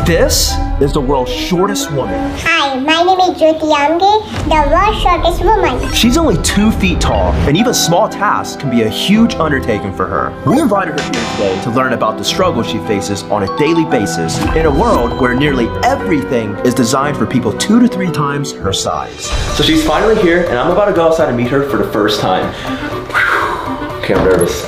This is the world's shortest woman. Hi, my name is Jyoti Amge, the world's shortest woman. She's only 2 feet tall, and even small tasks can be a huge undertaking for her. We invited her here today to learn about the struggles she faces on a daily basis in a world where nearly everything is designed for people 2 to 3 times her size. So she's finally here, and I'm about to go outside and meet her for the first time. Whew. Okay, I'm nervous.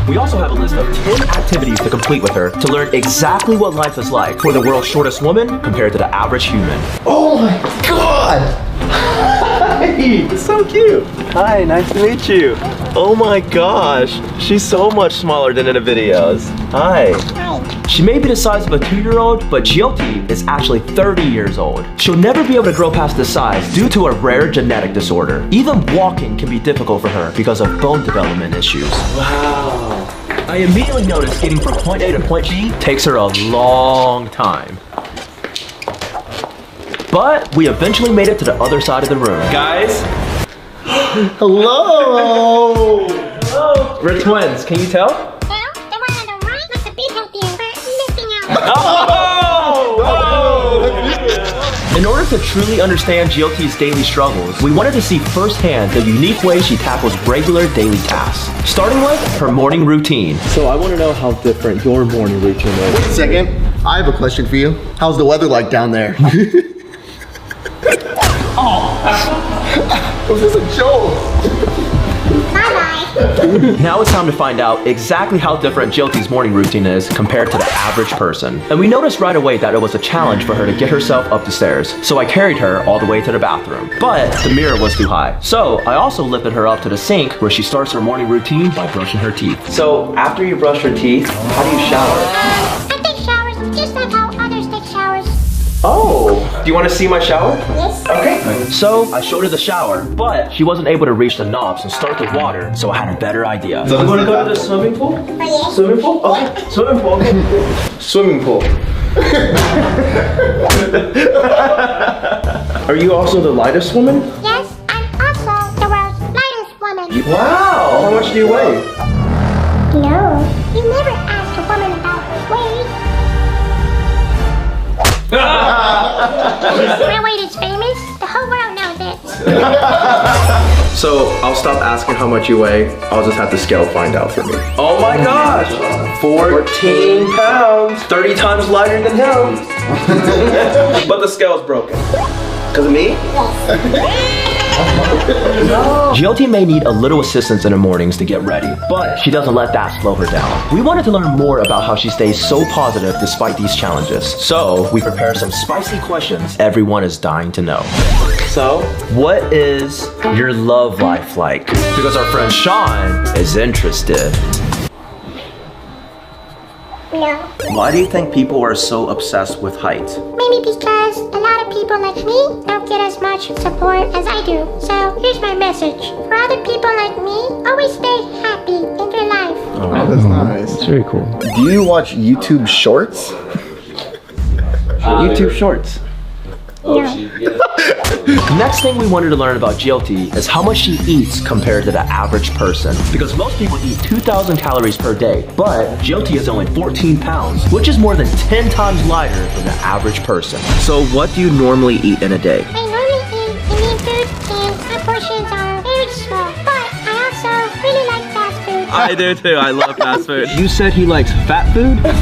We also have a list of 10 activities to complete with her to learn exactly what life is like for the world's shortest woman compared to the average human. Oh my god! Hi! It's so cute! Hi, nice to meet you. Oh my gosh, she's so much smaller than in the videos. Hi. Hi. She may be the size of a 2-year-old, but Jyoti is actually 30 years old. She'll never be able to grow past this size due to a rare genetic disorder. Even walking can be difficult for her because of bone development issues. Wow. I immediately noticed getting from point A to point B takes her a long time. But we eventually made it to the other side of the room. Guys. Hello! Hello. We're twins, can you tell? Well, the one on the right looks a bit healthier, but missing out. Oh! In order to truly understand Jyoti's daily struggles, we wanted to see firsthand the unique way she tackles regular daily tasks. Starting with her morning routine. So I want to know how different your morning routine is. Wait a second, I have a question for you. How's the weather like down there? Was this a joke? Bye-bye. Now it's time to find out exactly how different Jyoti's morning routine is compared to the average person. And we noticed right away that it was a challenge for her to get herself up the stairs. So I carried her all the way to the bathroom. But the mirror was too high. So I also lifted her up to the sink where she starts her morning routine by brushing her teeth. So after you brush your teeth, how do you shower? I take showers just like how others take showers. Oh, do you want to see my shower? Yes. Okay. So I showed her the shower, but she wasn't able to reach the knobs and start the water, so I had a better idea. So I'm going to go to the swimming pool? Oh, yes. Swimming pool? Okay. Swimming pool. Okay. Swimming pool. Are you also the lightest woman? Yes, I'm also the world's lightest woman. Wow. How much do you weigh? No, you never asked a woman about her weight. My weight is famous. The whole world knows it. So I'll stop asking how much you weigh. I'll just have the scale find out for me. Oh my gosh! 14 pounds. 30 times lighter than him. But the scale's broken. Because of me? Yes. Jyoti may need a little assistance in the mornings to get ready, but she doesn't let that slow her down. We wanted to learn more about how she stays so positive despite these challenges. So we prepared some spicy questions everyone is dying to know. So, what is your love life like? Because our friend Sean is interested. No. Why do you think people are so obsessed with height? Maybe because a lot of people like me don't get as much support as I do. So here's my message. For other people like me, always stay happy in your life. Oh, that's nice. That's very cool. Do you watch YouTube Shorts? YouTube Shorts. No. Next thing we wanted to learn about Jyoti is how much she eats compared to the average person. Because most people eat 2,000 calories per day, but Jyoti is only 14 pounds, which is more than 10 times lighter than the average person. So what do you normally eat in a day? I normally eat Indian food and my portions are very small. But I also really like fast food. I do too, I love fast food. You said he likes fat food? No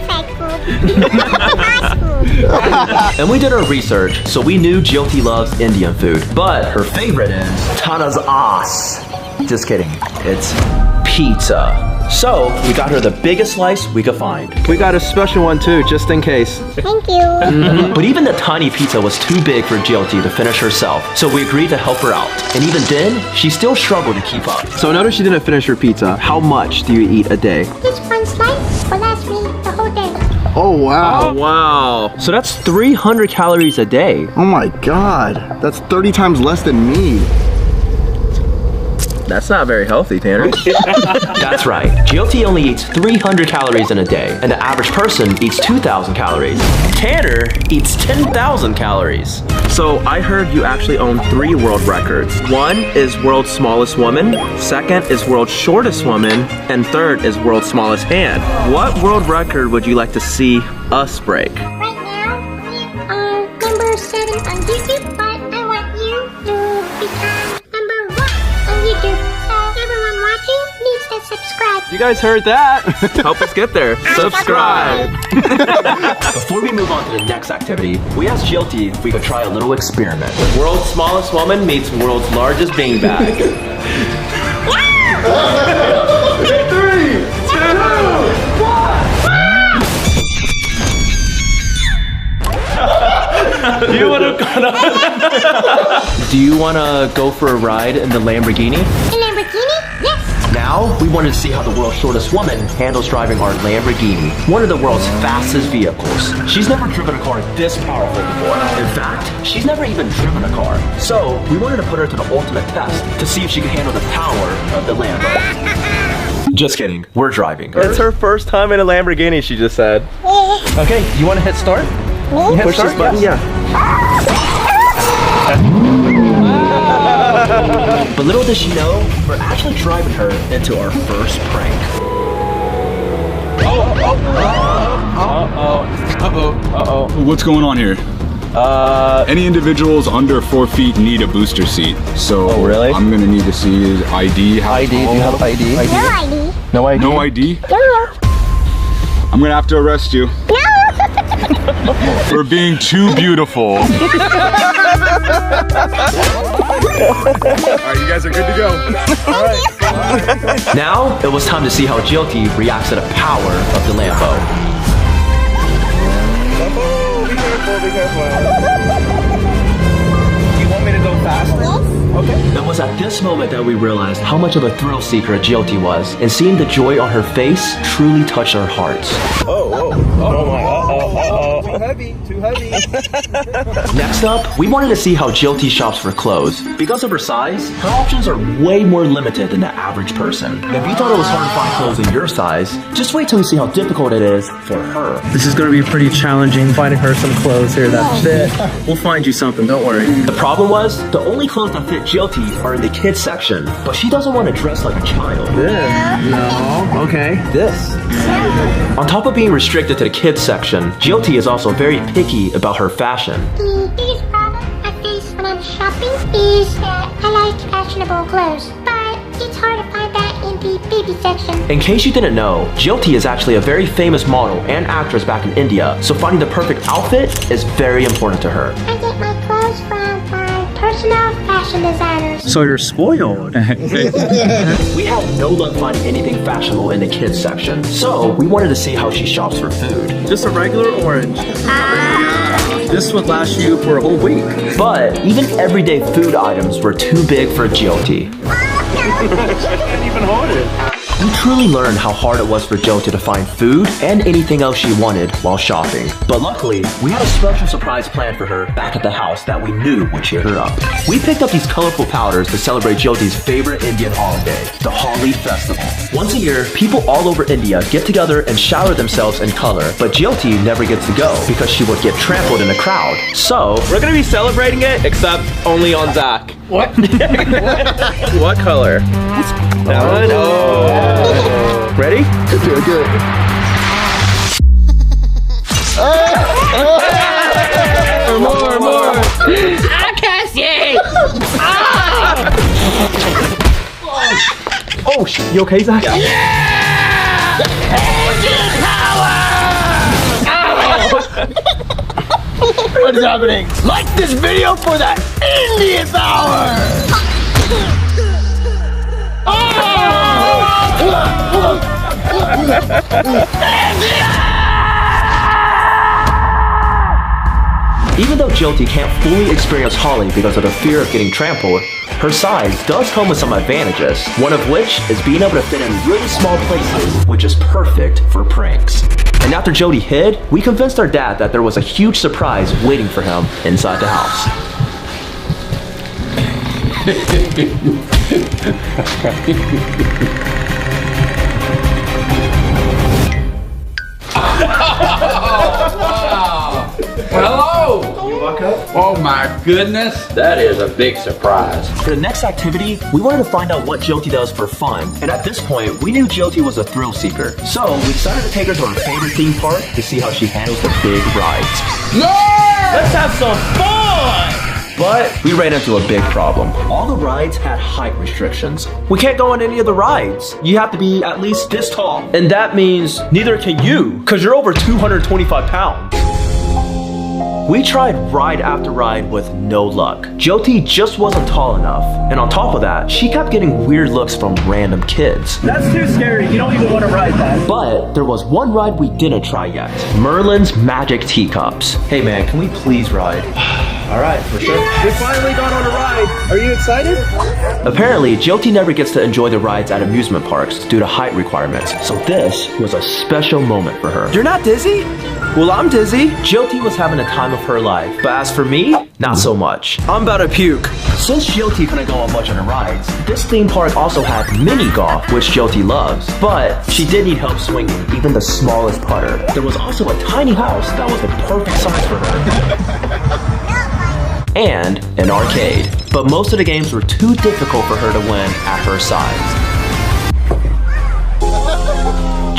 fat food. Fast food. And we did our research, so we knew Jyoti loves Indian food, but her favorite is Tana's ass. Just kidding, it's pizza. So we got her the biggest slice we could find. We got a special one too, just in case. Thank you. But even the tiny pizza was too big for Jyoti to finish herself, so we agreed to help her out. And even then, she still struggled to keep up. So notice she didn't finish her pizza. How much do you eat a day? This one slice will last me the whole day. Oh wow. Oh wow. So that's 300 calories a day. Oh my god. That's 30 times less than me. That's not very healthy, Tanner. That's right. Jyoti only eats 300 calories in a day, and the average person eats 2,000 calories. Tanner eats 10,000 calories. So I heard you actually own 3 world records. One is world's smallest woman, second is world's shortest woman, and third is world's smallest hand. What world record would you like to see us break? Right now, are number 7 on YouTube, but I want you to become number 1 on YouTube. So everyone watching needs to subscribe. You guys heard that? Help us get there. Subscribe. Before we move on to the next activity, we asked Jilty if we could try a little experiment. World's smallest woman meets world's largest beanbag. 3, 2, 1. Do you wanna go for a ride in the Lamborghini? A Lamborghini? Yes. Now, we wanted to see how the world's shortest woman handles driving our Lamborghini, one of the world's fastest vehicles. She's never driven a car this powerful before. In fact, she's never even driven a car. So, we wanted to put her to the ultimate test to see if she could handle the power of the Lambo. Just kidding, we're driving. It's her first time in a Lamborghini, she just said. Okay, you want to hit start? You push this button? Yeah. But little does she know, we're actually driving her into our first prank. What's going on here? Any individuals under 4 feet need a booster seat. So really? I'm gonna need to see his ID. ID, do you have ID? No ID. No ID? No ID? No. I'm gonna have to arrest you. For being too beautiful. Alright, you guys are good to go. Alright. Now, it was time to see how Jilty reacts to the power of the Lambo. Be careful. Do you want me to go faster? Yes. Okay. It was at this moment that we realized how much of a thrill seeker Jilty was, and seeing the joy on her face truly touched our hearts. Too heavy. Next up, we wanted to see how Jilty shops for clothes. Because of her size, her options are way more limited than the average person. If you thought it was hard to find clothes in your size, just wait till you see how difficult it is for her. This is going to be pretty challenging, finding her some clothes here that fit. We'll find you something, don't worry. The problem was, the only clothes that fit Jilty are in the kids section, but she doesn't want to dress like a child. No. Okay. This. On top of being restricted to the kids section, Jilty is also very picky about her fashion. The biggest problem I face when I'm shopping is that I like fashionable clothes, but it's hard to find that in the baby section. In case you didn't know, Jilty is actually a very famous model and actress back in India, so finding the perfect outfit is very important to her. I get my clothes from my personal fashion designers. So you're spoiled. We had no luck finding anything fashionable in the kids section, so we wanted to see how she shops for food. Just a regular orange. This would last you for a whole week. But even everyday food items were too big for Jilty. Can't even hold it. We truly learned how hard it was for Jilty to find food and anything else she wanted while shopping. But luckily, we had a special surprise planned for her back at the house that we knew would cheer her up. We picked up these colorful powders to celebrate Jilty's favorite Indian holiday, the Holi festival. Once a year, people all over India get together and shower themselves in color, but Jilty never gets to go because she would get trampled in a crowd. So, we're gonna be celebrating it, except only on Zach. What? What color? That one? Oh. Ready? Good. More. I can't see! Oh, you okay, Zach? Yeah! Engine power! What is happening? Like this video for that Indian power! Even though Jilty can't fully experience Holi because of the fear of getting trampled, her size does come with some advantages, one of which is being able to fit in really small places, which is perfect for pranks. And after Jilty hid, we convinced our dad that there was a huge surprise waiting for him inside the house. Hello! Can you walk up? Oh my goodness, that is a big surprise. For the next activity, we wanted to find out what Jilty does for fun. And at this point, we knew Jilty was a thrill seeker. So we decided to take her to her favorite theme park to see how she handles the big rides. No! Let's have some fun! But we ran into a big problem. All the rides had height restrictions. We can't go on any of the rides. You have to be at least this tall. And that means neither can you, because you're over 225 pounds. We tried ride after ride with no luck. Jyoti just wasn't tall enough. And on top of that, she kept getting weird looks from random kids. That's too scary. You don't even want to ride that. But there was one ride we didn't try yet. Merlin's Magic Teacups. Hey man, can we please ride? All right, for sure. We finally got on a ride. Are you excited? Apparently, Jyoti never gets to enjoy the rides at amusement parks due to height requirements. So this was a special moment for her. You're not dizzy? Well, I'm dizzy. Jyoti was having a time of her life, but as for me, not so much. I'm about to puke. Since Jyoti couldn't go on much of the rides, this theme park also had mini golf, which Jyoti loves, but she did need help swinging even the smallest putter. There was also a tiny house that was the perfect size for her. And an arcade. But most of the games were too difficult for her to win at her size.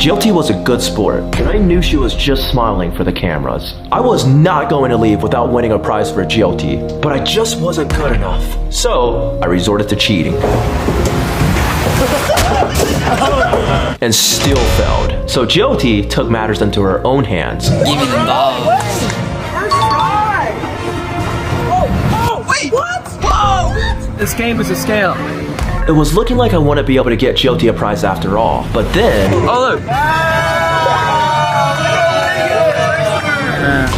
Jyoti was a good sport, and I knew she was just smiling for the cameras. I was not going to leave without winning a prize for Jyoti, but I just wasn't good enough. So, I resorted to cheating. And still failed. So Jyoti took matters into her own hands. Give me the balls. This game is a scam. It was looking like I wouldn't be able to get Jyoti a prize after all, but then... Oh, look.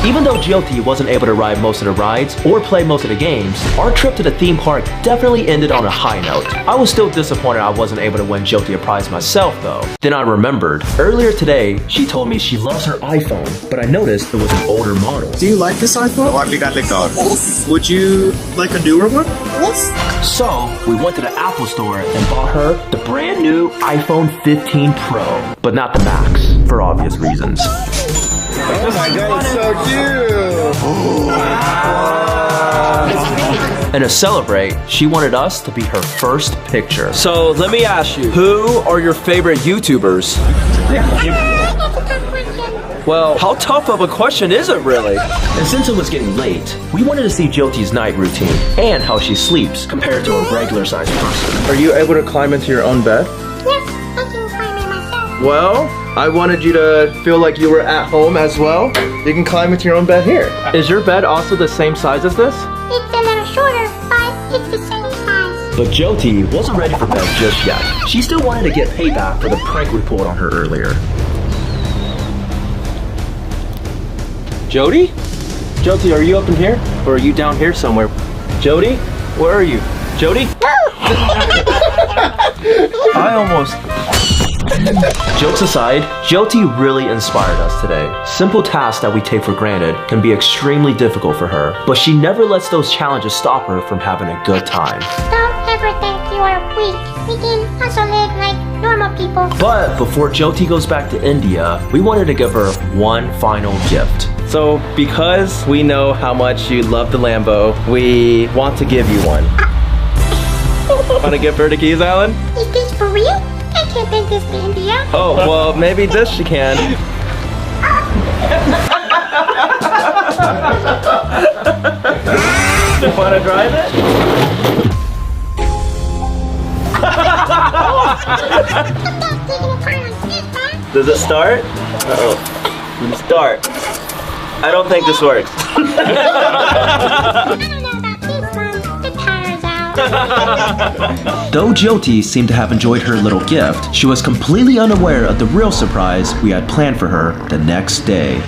Even though Jyoti wasn't able to ride most of the rides or play most of the games, our trip to the theme park definitely ended on a high note. I was still disappointed I wasn't able to win Jyoti a prize myself though. Then I remembered. Earlier today, she told me she loves her iPhone, but I noticed it was an older model. Do you like this iPhone? Would you like a newer one? So, we went to the Apple store and bought her the brand new iPhone 15 Pro, but not the Max, for obvious reasons. Oh my god, it's so cute! And to celebrate, she wanted us to be her first picture. So let me ask you, who are your favorite YouTubers? Well, how tough of a question is it really? And since it was getting late, we wanted to see Jyoti's night routine and how she sleeps compared to a regular sized person. Are you able to climb into your own bed? Yes, I can climb it myself. Well, I wanted you to feel like you were at home as well. You can climb into your own bed here. Is your bed also the same size as this? It's a little shorter, but it's the same size. But Jyoti wasn't ready for bed just yet. She still wanted to get payback for the prank we pulled on her earlier. Jyoti? Jyoti, are you up in here? Or are you down here somewhere? Jyoti? Where are you? Jyoti? I almost... Jokes aside, Jyoti really inspired us today. Simple tasks that we take for granted can be extremely difficult for her, but she never lets those challenges stop her from having a good time. Don't ever think you are weak. We can also live like normal people. But before Jyoti goes back to India, we wanted to give her one final gift. So, because we know how much you love the Lambo, we want to give you one. Want to give her the keys, Alan? Is this for real? I can't take this to India. Oh, well, maybe this she can. You want to drive it? Does it start? Uh-oh. Start. I don't think this works. I don't know about this one. The tire's out. Though Jyoti seemed to have enjoyed her little gift, she was completely unaware of the real surprise we had planned for her the next day.